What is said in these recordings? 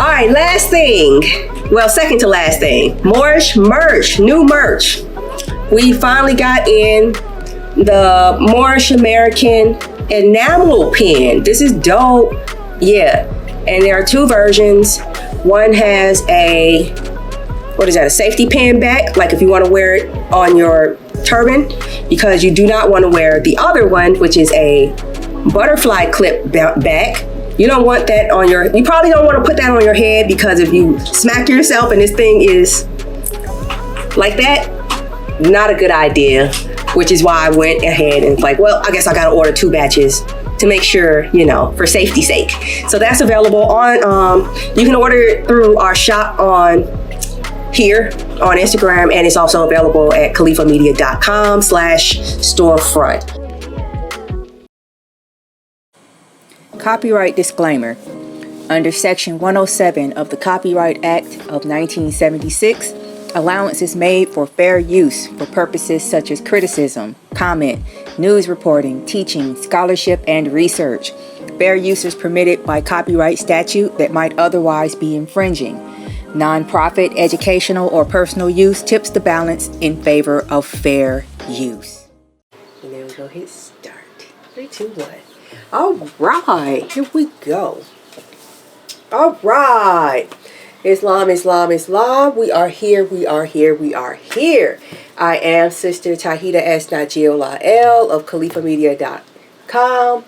All right, last thing. Well, second to last thing. Moorish merch, new merch. We finally got in the Moorish American enamel pin. This is dope. Yeah. And there are two versions. One has a safety pin back, like if you want to wear it on your turban, because you do not want to wear the other one, which is a butterfly clip back. You don't want that on you probably don't want to put that on your head, because if you smack yourself and this thing is like that, not a good idea, which is why I went ahead and like, well, I guess I got to order 2 batches to make sure, for safety's sake. So that's available on, you can order it through our shop on here on Instagram, and it's also available at califamedia.com/storefront. Copyright disclaimer. Under Section 107 of the Copyright Act of 1976, allowance is made for fair use for purposes such as criticism, comment, news reporting, teaching, scholarship, and research. Fair use is permitted by copyright statute that might otherwise be infringing. Non-profit, educational, or personal use tips the balance in favor of fair use. And then we're going to hit start. 3, 2, 1. All right, here we go. All right. Islam. We are here. I am Sister Tahida S. Najiola L. of CalifaMedia.com,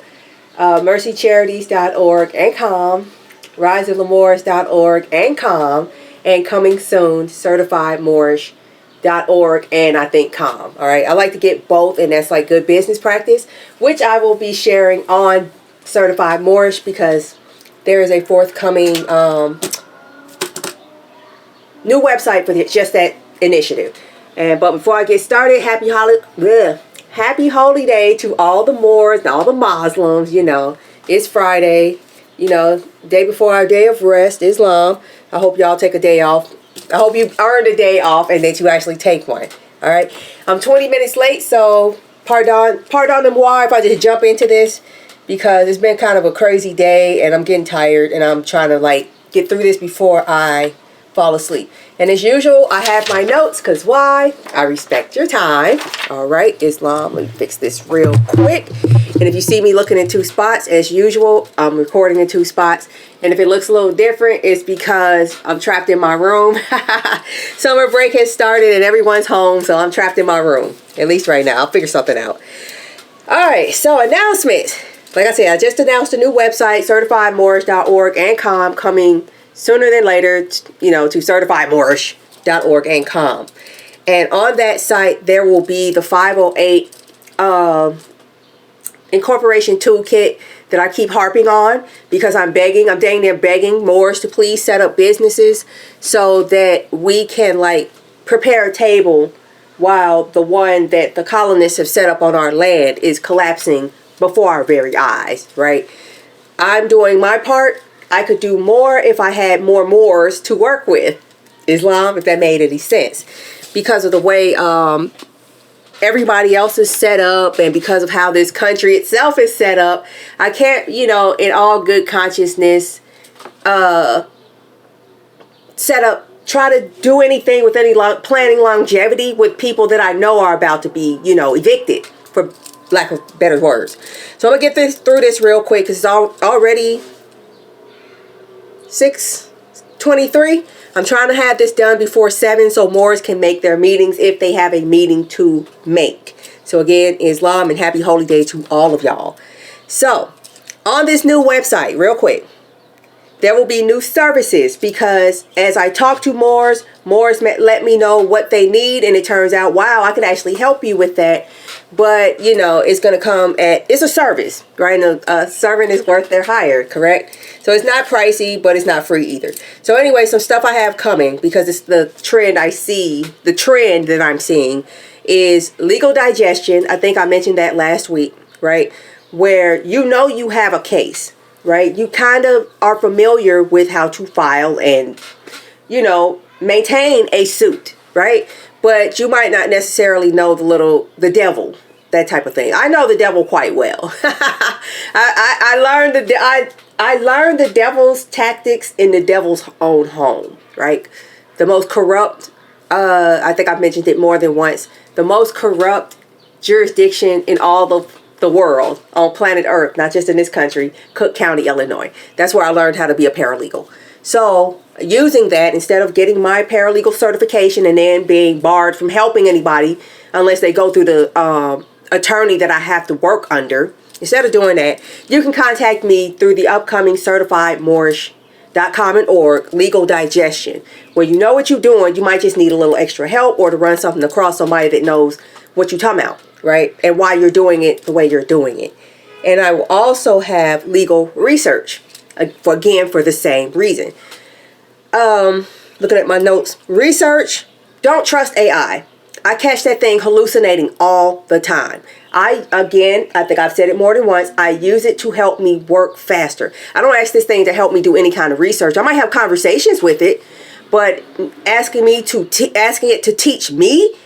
mrcicharities.org and com, riseofthemoors.org and com, and coming soon, Certified Moorish.org and I think com. All right, I like to get both, and that's like good business practice, which I will be sharing on Certified Moorish, because there is a forthcoming new website for just that initiative. But before I get started, happy holy day to all the Moors and all the Muslims. It's Friday, day before our day of rest, Islam. I hope y'all take a day off. I hope you earned a day off and that you actually take one. All right. I'm 20 minutes late, so pardon moi if I just jump into this, because it's been kind of a crazy day and I'm getting tired and I'm trying to get through this before I fall asleep. And as usual, I have my notes, because why? I respect your time. All right, Islam, let me fix this real quick. And if you see me looking in 2 spots, as usual, I'm recording in 2 spots. And if it looks a little different, it's because I'm trapped in my room. Summer break has started and everyone's home, so I'm trapped in my room. At least right now. I'll figure something out. All right, so announcements. Like I said, I just announced a new website, certifiedmoorish.org and com, coming sooner than later, to certifiedmoorish.org and com. And on that site, there will be the 508 Incorporation Toolkit that I keep harping on, because I'm dang near begging Moors to please set up businesses so that we can prepare a table while the one that the colonists have set up on our land is collapsing before our very eyes, right? I'm doing my part. I could do more if I had more Moors to work with, Islam, if that made any sense. Because of the way everybody else is set up, and because of how this country itself is set up, I can't, in all good consciousness, try to do anything with any planning longevity with people that I know are about to be, evicted, for lack of better words. So I'm going to get through this real quick, because it's already 6:23. I'm trying to have this done before 7 so Moors can make their meetings if they have a meeting to make. So again, Islam, and happy holy day to all of y'all. So on this new website, real quick, there will be new services, because as I talk to Moors let me know what they need, and it turns out, wow, I can actually help you with that. But, it's going to come it's a service, right? And a servant is worth their hire, correct? So it's not pricey, but it's not free either. So anyway, some stuff I have coming, because it's the trend I see, the trend that I'm seeing is legal digestion. I think I mentioned that last week, right? Where you have a case, right? You kind of are familiar with how to file and, maintain a suit, right? But you might not necessarily know the devil that type of thing. I know the devil quite well. I learned the devil's tactics in the devil's own home, right? The most corrupt, I think I've mentioned it more than once, the most corrupt jurisdiction in all the world on planet Earth, not just in this country, Cook County, Illinois. That's where I learned how to be a paralegal. So using that, instead of getting my paralegal certification and then being barred from helping anybody unless they go through the attorney that I have to work under, instead of doing that, you can contact me through the upcoming Certified Moorish.com and org legal digestion, where you know what you're doing. You might just need a little extra help or to run something across somebody that knows what you're talking about, right? And why you're doing it the way you're doing it. And I will also have legal research, for the same reason. Looking at my notes, research, don't trust AI. I catch that thing hallucinating all the time. I think I've said it more than once, I use it to help me work faster. I don't ask this thing to help me do any kind of research. I might have conversations with it, but asking it to teach me,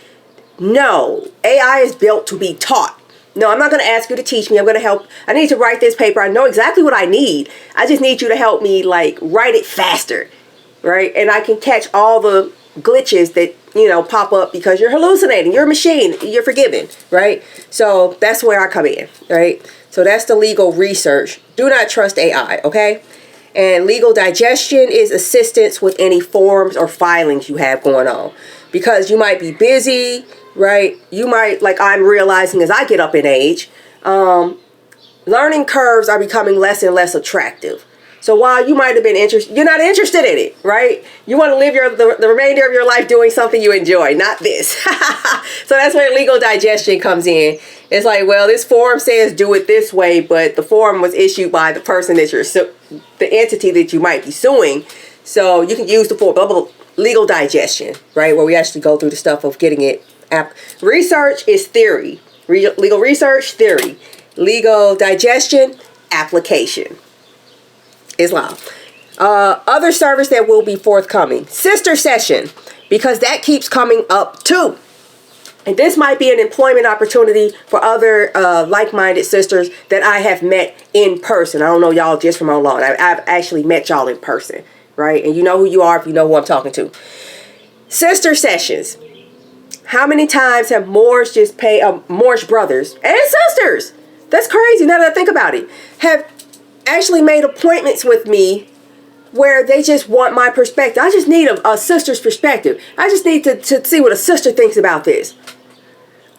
no. AI is built to be taught. No, I'm not going to ask you to teach me. I'm going to help. I need to write this paper. I know exactly what I need. I just need you to help me write it faster, right? And I can catch all the glitches that, pop up because you're hallucinating. You're a machine. You're forgiven, right? So that's where I come in, right? So that's the legal research. Do not trust AI, okay? And legal digestion is assistance with any forms or filings you have going on, because you might be busy, right? You might, I'm realizing as I get up in age, learning curves are becoming less and less attractive. So while you might have been interested, you're not interested in it, right? You want to live the remainder of your life doing something you enjoy, not this. So that's where legal digestion comes in. It's like, well, this form says do it this way, but the form was issued by the person that the entity that you might be suing. So you can use the form, legal digestion, right? Where we actually go through the stuff of getting it. Research is theory. Legal research, theory. Legal digestion, application. Islam. Other service that will be forthcoming. Sister session, because that keeps coming up too. And this might be an employment opportunity for other like-minded sisters that I have met in person. I don't know y'all just from online. I've actually met y'all in person, right? And you know who you are if you know who I'm talking to. Sister sessions. How many times have Moorish brothers and sisters, that's crazy now that I think about it, have actually made appointments with me where they just want my perspective. I just need a sister's perspective. I just need to see what a sister thinks about this.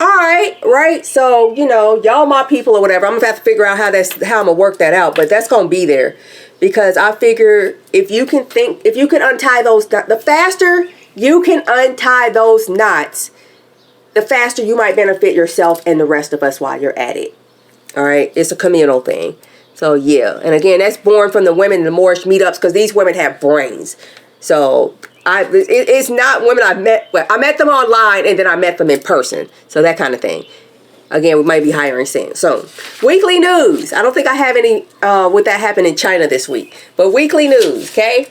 All right? So, y'all my people or whatever. I'm going to have to figure out how I'm going to work that out. But that's going to be there. Because I figure if you can untie the faster you can untie those knots, the faster you might benefit yourself and the rest of us while you're at it. All right? It's a communal thing. So, yeah. And again, that's born from the women in the Moorish meetups, because these women have brains. So, it's not women I met. Well, I met them online and then I met them in person. So, that kind of thing. Again, we might be hiring soon. So, weekly news. I don't think I have any with that happen in China this week. But weekly news, okay?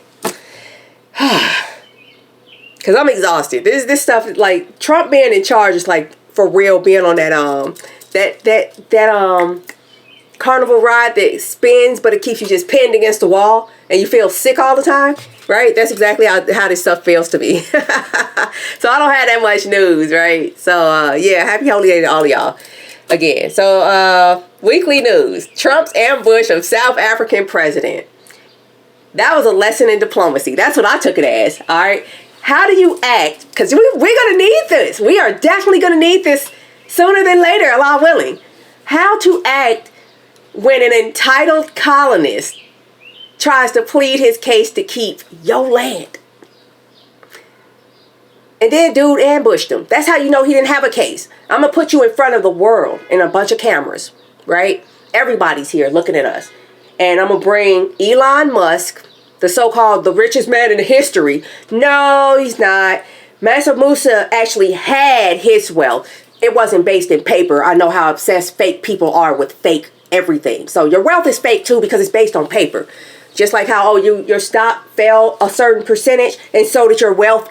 Because I'm exhausted. This stuff, Trump being in charge is for real, being on that carnival ride that spins, but it keeps you just pinned against the wall and you feel sick all the time, right? That's exactly how this stuff feels to me. So I don't have that much news, right? So yeah, happy holiday to all of y'all again. So weekly news. Trump's ambush of South African president. That was a lesson in diplomacy. That's what I took it as. All right. How do you act? Because we're going to need this. We are definitely going to need this sooner than later, Allah willing. How to act when an entitled colonist tries to plead his case to keep your land. And then dude ambushed him. That's how you know he didn't have a case. I'm going to put you in front of the world in a bunch of cameras, right? Everybody's here looking at us. And I'm going to bring Elon Musk, the richest man in history. No, he's not. Mansa Musa actually had his wealth. It wasn't based in paper. I know how obsessed fake people are with fake everything. So your wealth is fake too because it's based on paper. Just like how your stock fell a certain percentage and so did your wealth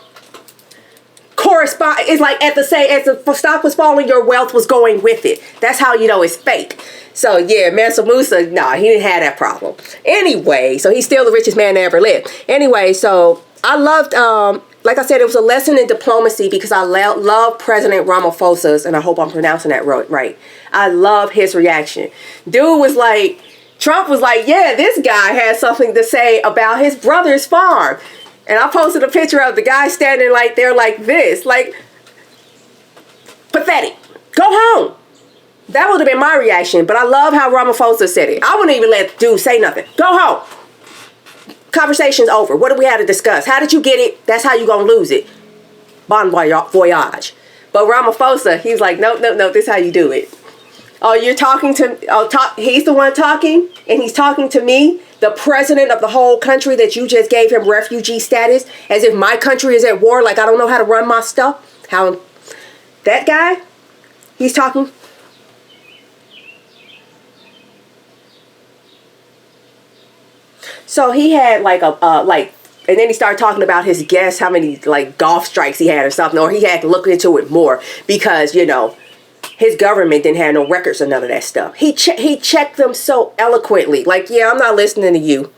correspond. It's like at the same as the stock was falling, your wealth was going with it. That's how you know it's fake. So yeah, Mansa Musa, nah, he didn't have that problem. Anyway, so he's still the richest man that ever lived. Anyway, so I loved, like I said, it was a lesson in diplomacy because I love President Ramaphosa's, and I hope I'm pronouncing that right. I love his reaction. Dude was like, Trump was like, yeah, this guy has something to say about his brother's farm. And I posted a picture of the guy standing like there like this, like, pathetic. Go home. That would have been my reaction, but I love how Ramaphosa said it. I wouldn't even let the dude say nothing. Go home. Conversation's over. What do we have to discuss? How did you get it? That's how you gonna lose it. Bon voyage. But Ramaphosa, he's like, no, this is how you do it. Oh, you're talking to, he's the one talking, and he's talking to me, the president of the whole country that you just gave him refugee status, as if my country is at war, like I don't know how to run my stuff. How, that guy, he's talking. So he had like and then he started talking about his guests, how many like golf strikes he had or something, or he had to look into it more because, you know, his government didn't have no records or none of that stuff. He checked them so eloquently. Like, yeah, I'm not listening to you.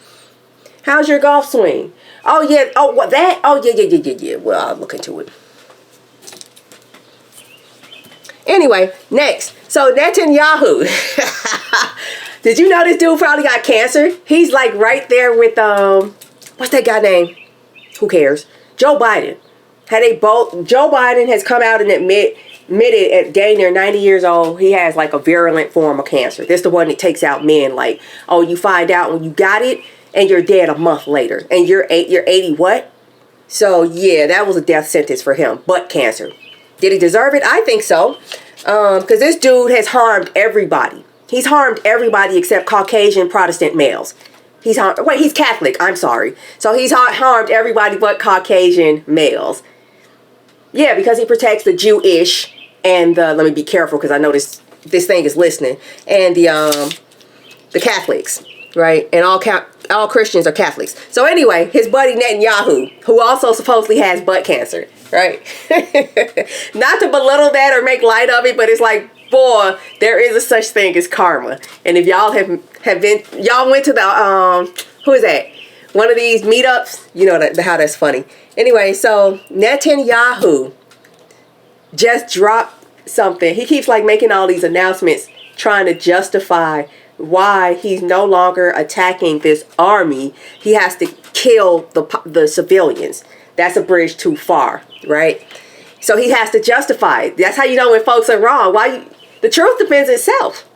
How's your golf swing? Oh, yeah. Oh, what, that? Oh, yeah. Well, I'll look into it. Anyway, next. So Netanyahu. Did you know this dude probably got cancer? He's like right there with, what's that guy name? Who cares? Joe Biden. Joe Biden has come out and admitted at dang near 90 years old, he has like a virulent form of cancer. This the one that takes out men. Like, oh, you find out when you got it and you're dead a month later. And you're 80 what? So yeah, that was a death sentence for him. Butt cancer. Did he deserve it? I think so. Because this dude has harmed everybody. He's harmed everybody except Caucasian Protestant males. He's Catholic. I'm sorry. So he's harmed everybody but Caucasian males. Yeah, because he protects the Jewish and the, let me be careful because I know this thing is listening, and the Catholics, right? And all Christians are Catholics. So anyway, his buddy Netanyahu, who also supposedly has butt cancer, right? Not to belittle that or make light of it, but it's like, boy, there is a such thing as karma. And if y'all have been, y'all went to the, who is that? One of these meetups, you know how that's funny. Anyway, so Netanyahu just dropped something. He keeps like making all these announcements trying to justify why he's no longer attacking this army. He has to kill the civilians. That's a bridge too far, right? So he has to justify it. That's how you know when folks are wrong. The truth defends itself.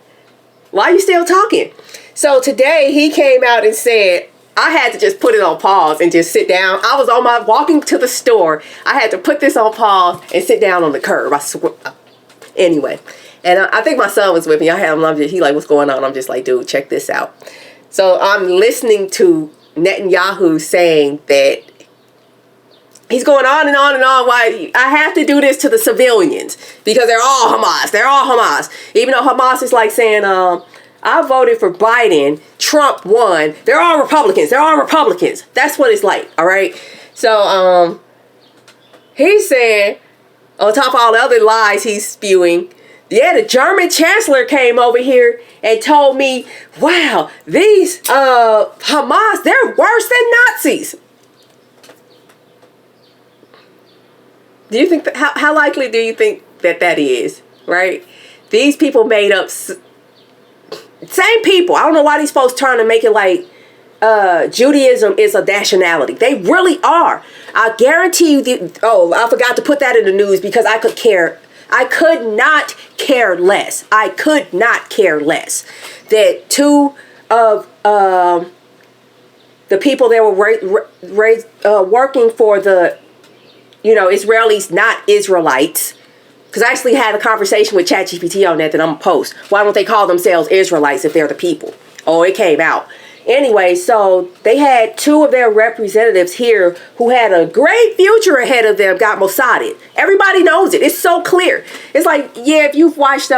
Why are you still talking? So today he came out and said, I had to just put it on pause and just sit down. I was walking to the store. I had to put this on pause and sit down on the curb. I swear. Anyway, and I think my son was with me. I had him. He like, what's going on? I'm just like, dude, check this out. So I'm listening to Netanyahu saying that he's going on and on and on. Why I have to do this to the civilians because they're all Hamas. They're all Hamas. Even though Hamas is like saying, I voted for Biden. Trump won. They're all Republicans. They're all Republicans. That's what it's like. All right. So he's saying, on top of all the other lies he's spewing, yeah, the German chancellor came over here and told me, wow, these Hamas, they're worse than Nazis. Do you think how likely do you think that is? Right? These people made up. Same people. I don't know why these folks trying to make it like Judaism is a nationality. They really are. I guarantee you. I forgot to put that in the news because I could not care less. I could not care less that two of the people that were working for the Israelis, not Israelites. Because I actually had a conversation with ChatGPT on that I'm going to post. Why don't they call themselves Israelites if they're the people? Oh, it came out. Anyway, so they had two of their representatives here who had a great future ahead of them got Mossaded. Everybody knows it. It's so clear. It's like, yeah, if you've watched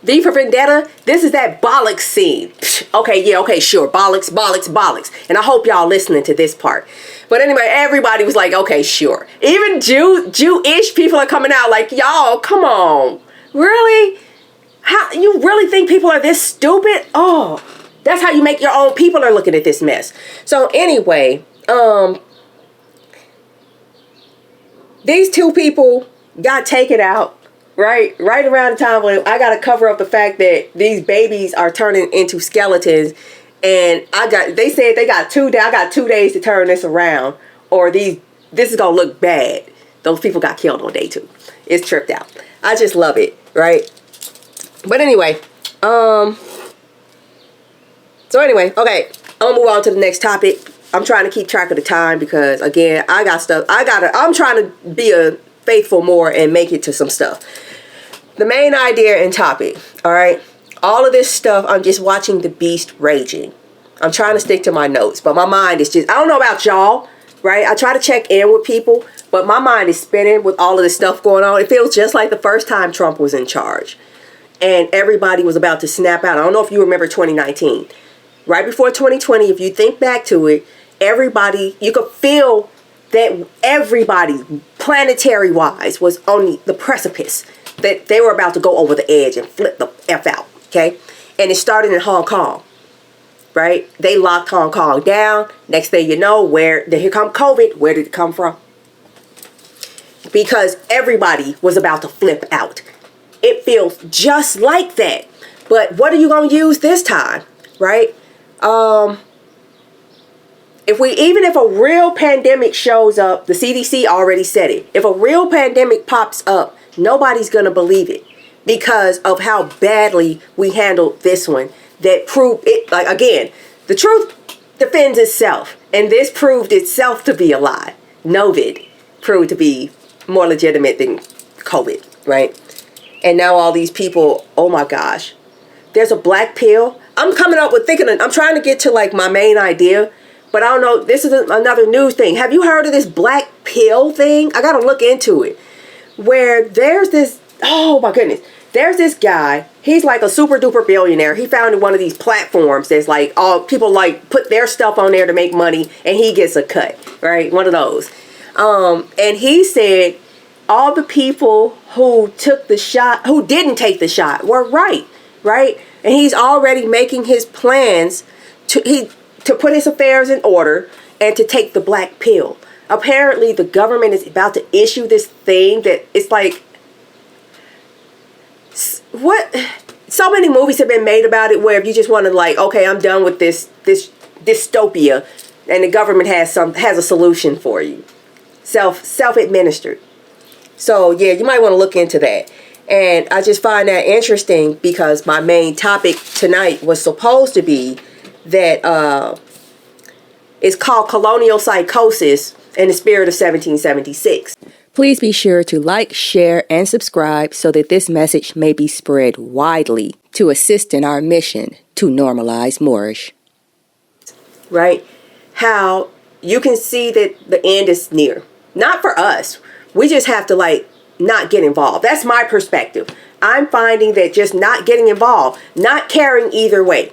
V for Vendetta, this is that bollocks scene. Okay, yeah, okay, sure. Bollocks, bollocks, bollocks. And I hope y'all listening to this part. But anyway, everybody was like, okay, sure. Even Jewish people are coming out like, y'all, come on. Really? How you really think people are this stupid? Oh, that's how you make your own people are looking at this mess. So anyway, these two people got taken out. Right around the time when I got to cover up the fact that these babies are turning into skeletons, and they said they got 2 days. I got 2 days to turn this around, or this is gonna look bad. Those people got killed on day 2. It's tripped out. I just love it, right? But anyway, so anyway, okay, I'm gonna move on to the next topic. I'm trying to keep track of the time because again, I got stuff. I'm trying to be a faithful Moor and make it to some stuff. The main idea and topic, all right? All of this stuff, I'm just watching the beast raging. I'm trying to stick to my notes, but my mind is just, I don't know about y'all, right? I try to check in with people, but my mind is spinning with all of this stuff going on. It feels just like the first time Trump was in charge and everybody was about to snap out. I don't know if you remember 2019. Right before 2020, if you think back to it, everybody, you could feel that everybody, planetary-wise, was on the precipice. That they were about to go over the edge and flip the F out, okay? And it started in Hong Kong, right? They locked Hong Kong down. Next thing you know, here come COVID. Where did it come from? Because everybody was about to flip out. It feels just like that. But what are you going to use this time, right? If a real pandemic shows up, the CDC already said it. If a real pandemic pops up, nobody's going to believe it because of how badly we handled this one. That proved it, like, again, the truth defends itself. And this proved itself to be a lie. Novid proved to be more legitimate than COVID, right? And now all these people, oh my gosh. There's a black pill. I'm trying to get to like my main idea. But I don't know, this is another news thing. Have you heard of this black pill thing? I got to look into it. Where there's this, oh my goodness. There's this guy, he's like a super duper billionaire. He founded one of these platforms that's like, all people like put their stuff on there to make money and he gets a cut, right? One of those. And he said all the people who took the shot, who didn't take the shot were right? And he's already making his plans to put his affairs in order and to take the black pill. Apparently, the government is about to issue this thing that it's like, what? So many movies have been made about it where if you just want to like, okay, I'm done with this dystopia, and the government has a solution for you, self-administered. So yeah, you might want to look into that. And I just find that interesting because my main topic tonight was supposed to be that it's called Colonial Psychosis in the Spirit of 1776. Please be sure to like, share, and subscribe so that this message may be spread widely to assist in our mission to normalize Moorish. Right? How you can see that the end is near. Not for us. We just have to like not get involved. That's my perspective. I'm finding that just not getting involved, not caring either way.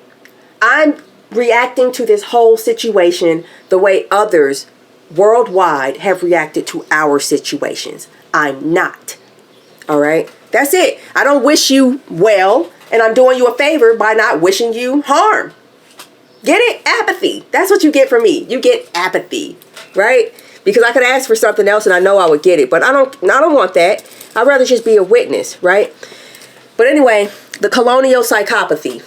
I'm reacting to this whole situation the way others worldwide have reacted to our situations. I'm not. All right? That's it. I don't wish you well, and I'm doing you a favor by not wishing you harm. Get it? Apathy. That's what you get from me. You get apathy, right? Because I could ask for something else and I know I would get it, but I don't want that. I'd rather just be a witness, right? But anyway, the colonial psychopathy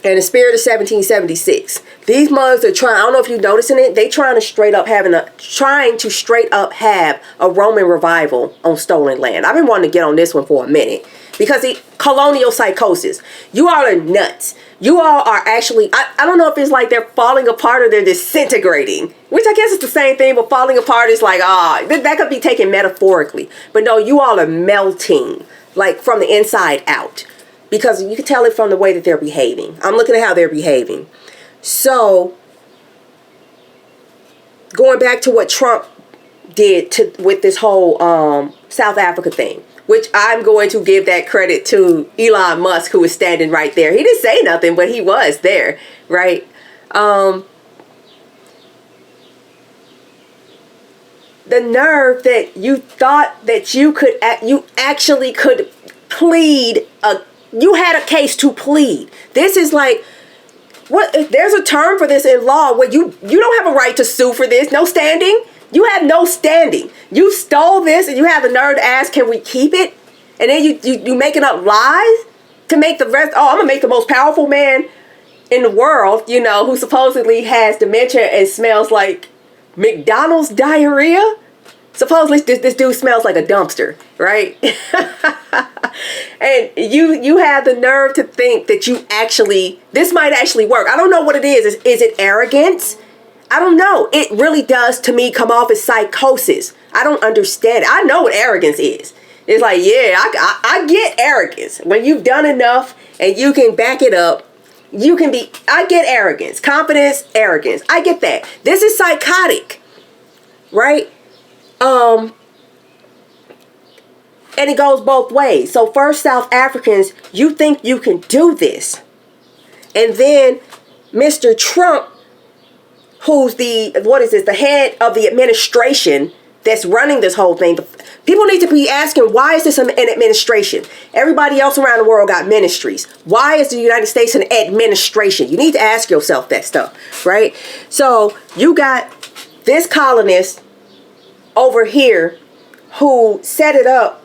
and the spirit of 1776. These mugs are trying, I don't know if you're noticing it, they trying to straight up have a Roman revival on stolen land. I've been wanting to get on this one for a minute. Because colonial psychosis. You all are nuts. You all are actually, I don't know if it's like they're falling apart or they're disintegrating. Which I guess is the same thing, but falling apart is like, that could be taken metaphorically. But no, you all are melting, like from the inside out. Because you can tell it from the way that they're behaving. I'm looking at how they're behaving. So, going back to what Trump did with this whole South Africa thing. which I'm going to give that credit to Elon Musk, who was standing right there. He didn't say nothing, but he was there, right? The nerve that you thought that you actually could plead you had a case to plead. This is like, what? There's a term for this in law where you don't have a right to sue for this. No standing. You have no standing. You stole this and you have the nerve to ask, can we keep it? And then you making up lies to make the rest. Oh, I'm gonna make the most powerful man in the world, who supposedly has dementia and smells like McDonald's diarrhea. Supposedly this dude smells like a dumpster, right? And you have the nerve to think that this might actually work. I don't know what it is. Is it arrogance? I don't know. It really does to me come off as psychosis. I don't understand it. I know what arrogance is. It's like, yeah, I get arrogance. When you've done enough and you can back it up, I get arrogance, confidence, arrogance. I get that. This is psychotic, right? And it goes both ways. So first, South Africans, you think you can do this. And then Mr. Trump, who's the head of the administration that's running this whole thing. People need to be asking, why is this an administration? Everybody else around the world got ministries. Why is the United States an administration? You need to ask yourself that stuff, right? So you got this colonist over here who set it up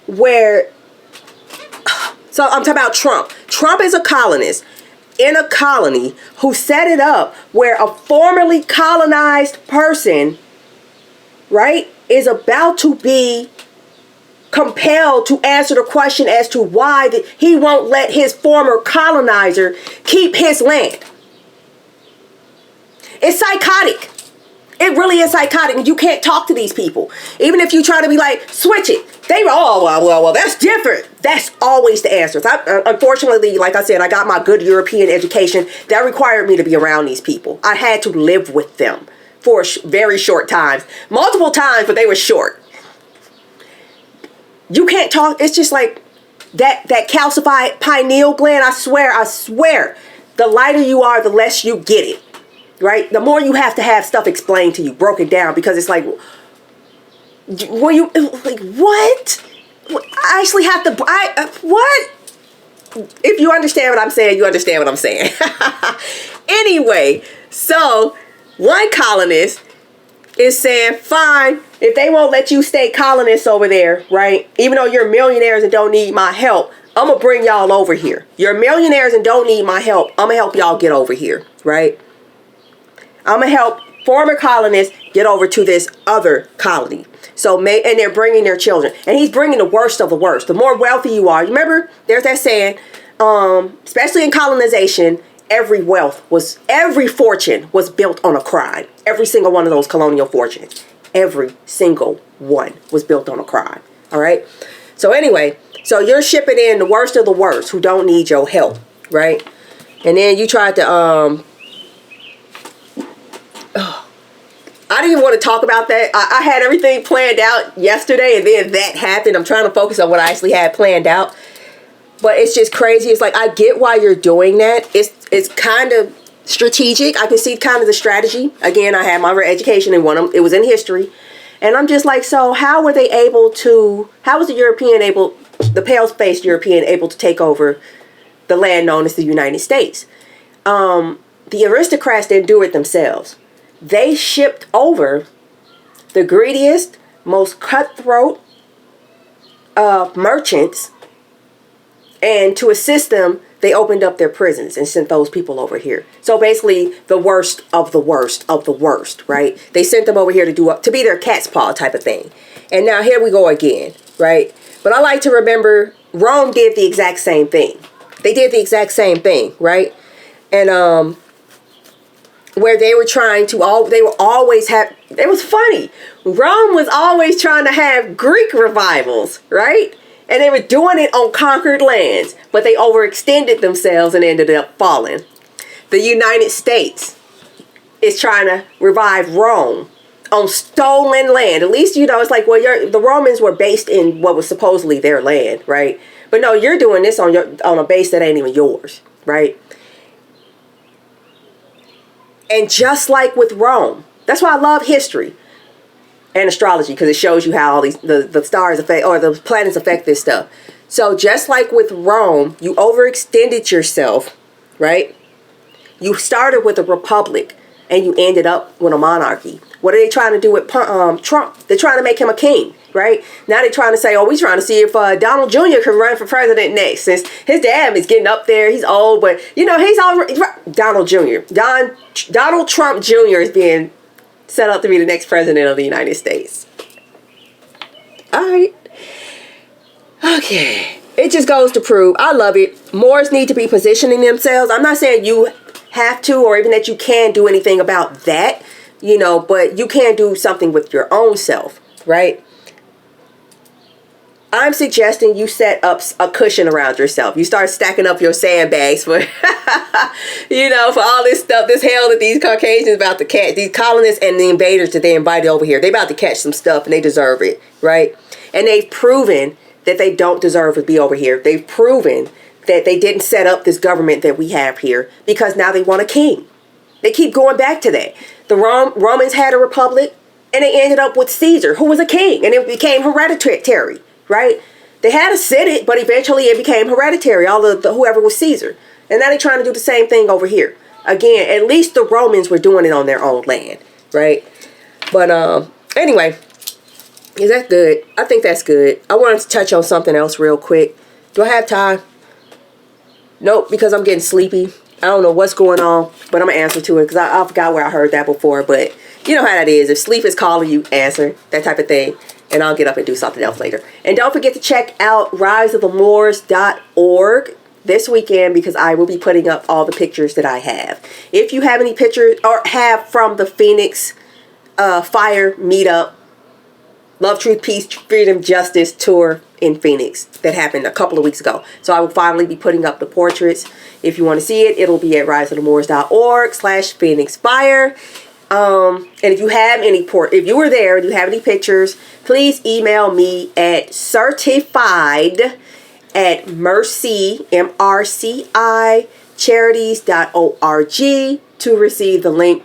where, so I'm talking about Trump. Trump is a colonist in a colony who set it up where a formerly colonized person, right, is about to be compelled to answer the question as to why he won't let his former colonizer keep his land. It's psychotic. It really is psychotic. And you can't talk to these people. Even if you try to be like, switch it. They were, well, that's different. That's always the answer. Unfortunately, like I said, I got my good European education. That required me to be around these people. I had to live with them for very short times. Multiple times, but they were short. You can't talk. It's just like that calcified pineal gland. I swear. The lighter you are, the less you get it. Right? The more you have to have stuff explained to you, broken down, because it's like, what? I actually have to, what? If you understand what I'm saying, you understand what I'm saying. Anyway, so one colonist is saying, fine, if they won't let you stay colonists over there, right? Even though you're millionaires and don't need my help, I'm going to bring y'all over here. You're millionaires and don't need my help. I'm going to help y'all get over here, right? I'm going to help former colonists get over to this other colony. And they're bringing their children. And he's bringing the worst of the worst. The more wealthy you are. You remember, there's that saying, especially in colonization, every fortune was built on a crime. Every single one of those colonial fortunes. Every single one was built on a crime. All right? So anyway, so you're shipping in the worst of the worst who don't need your help. Right? And then you tried to, I didn't even want to talk about that. I had everything planned out yesterday, and then that happened. I'm trying to focus on what I actually had planned out. But it's just crazy. It's like, I get why you're doing that. It's kind of strategic. I can see kind of the strategy. Again, I had my education in one of them. It was in history. And I'm just like, so how was the pale-faced European able to take over the land known as the United States? The aristocrats didn't do it themselves. They shipped over the greediest, most cutthroat merchants, and to assist them, they opened up their prisons and sent those people over here. So basically, the worst of the worst of the worst, right? They sent them over here to be their cat's paw type of thing. And now here we go again, right? But I like to remember Rome did the exact same thing. They did the exact same thing, right? And where they were trying to it was funny. Rome was always trying to have Greek revivals, right? And they were doing it on conquered lands, but they overextended themselves and ended up falling. The United States is trying to revive Rome on stolen land. At least, it's like, well, the Romans were based in what was supposedly their land, right? But no, you're doing this on a base that ain't even yours, right? And just like with Rome, that's why I love history and astrology, because it shows you how all these the stars affect, or the planets affect this stuff. So just like with Rome, you overextended yourself, right? You started with a republic and you ended up with a monarchy. What are they trying to do with Trump? They're trying to make him a king, right? Now they're trying to say, oh, we're trying to see if Donald Jr. can run for president next, since his dad is getting up there. He's old, but he's already Donald Jr. Donald Trump Jr. is being set up to be the next president of the United States. All right. Okay. It just goes to prove, I love it. Moors need to be positioning themselves. I'm not saying you have to, or even that you can do anything about that, but you can do something with your own self, right? I'm suggesting you set up a cushion around yourself. You start stacking up your sandbags for, for all this stuff, this hell that these Caucasians about to catch, these colonists and the invaders that they invited over here. They about to catch some stuff and they deserve it, right? And they've proven that they don't deserve to be over here. They've proven that they didn't set up this government that we have here because now they want a king. They keep going back to that. The Romans had a republic and they ended up with Caesar, who was a king, and it became hereditary. Right? They had a Senate, but eventually it became hereditary, all the whoever was Caesar. And now they're trying to do the same thing over here. Again, at least the Romans were doing it on their own land, right? But anyway, is that good? I think that's good. I wanted to touch on something else real quick. Do I have time? Nope, because I'm getting sleepy. I don't know what's going on, but I'm going to answer to it because I forgot where I heard that before. But you know how that is. If sleep is calling you, answer. That type of thing. And I'll get up and do something else later. And don't forget to check out riseofthemoors.org this weekend, because I will be putting up all the pictures that I have. If you have any pictures or have from the Phoenix Fire Meetup, Love, Truth, Peace, Freedom, Justice tour in Phoenix that happened a couple of weeks ago. So I will finally be putting up the portraits. If you want to see it, it'll be at riseofthemoors.org/Phoenix Fire. And if you have if you were there and you have any pictures, please email me at certified@mrcicharities.org to receive the link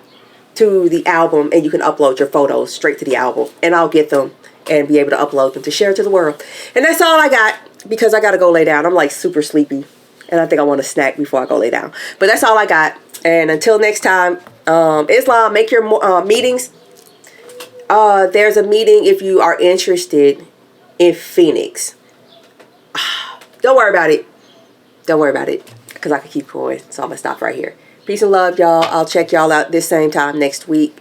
to the album, and you can upload your photos straight to the album, and I'll get them and be able to upload them to share to the world. And that's all I got, because I got to go lay down. I'm like super sleepy, and I think I want a snack before I go lay down. But that's all I got. And until next time, Islam, make your meetings. There's a meeting if you are interested in Phoenix. Don't worry about it. Don't worry about it, because I can keep going. So I'm going to stop right here. Peace and love, y'all. I'll check y'all out this same time next week.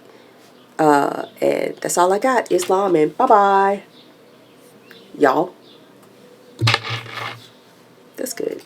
And that's all I got. Islam, and bye-bye. Y'all. That's good.